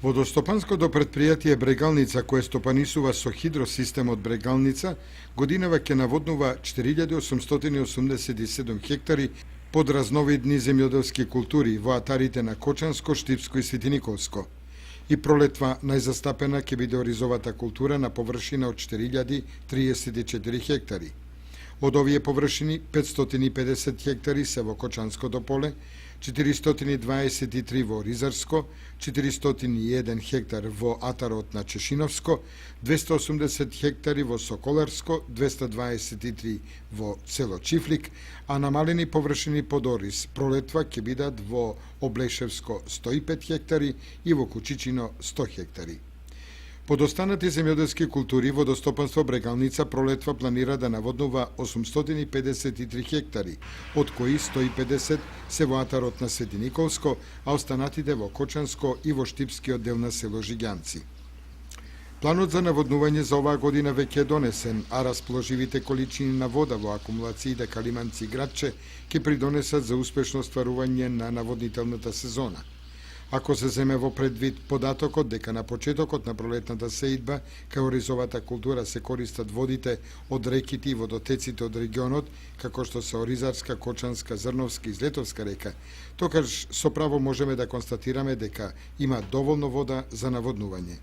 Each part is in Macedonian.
Водостопанското предпријатие Брегалница, кое стопанисува со хидросистемот Брегалница, годинава ќе наводнува 4887 хектари под разновидни земјоделски култури во атарите на Кочанско, Штипско и Светиниковско. И пролетва најзастапена ќе биде оризовата култура на површина од 4034 хектари. Од овие површини 550 хектари се во Кочанското поле, 423 во Ризарско, 401 хектар во атарот на Чешиновско, 280 хектари во Соколарско, 223 во село Чифлик, а намалени површини под ориз пролетва ќе бидат во Облешевско 105 хектари и во Кучичино 100 хектари. Под останати земјоделски култури, водостопанство Брегалница пролетва планира да наводнува 853 хектари, од кои 150 се во атарот на Светиниковско, а останатите во Кочанско и во Штипскиот дел на село Жиѓанци. Планот за наводнување за оваа година веќе е донесен, а расположивите количини на вода во акумулациите Калиманци и Градче ќе придонесат за успешно стварување на наводнителната сезона. Ако се земе во предвид податокот дека на почетокот на пролетната сеидба кај оризовата култура се користат водите од реките и водотеците од регионот, како што се Оризарска, Кочанска, Зрновска и Злетовска река, токаш со право можеме да констатираме дека има доволно вода за наводнување.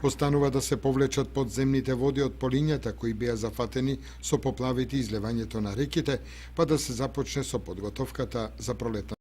Останува да се повлечат подземните води од полињата кои беа зафатени со поплавите и излевањето на реките, па да се започне со подготовката за пролетната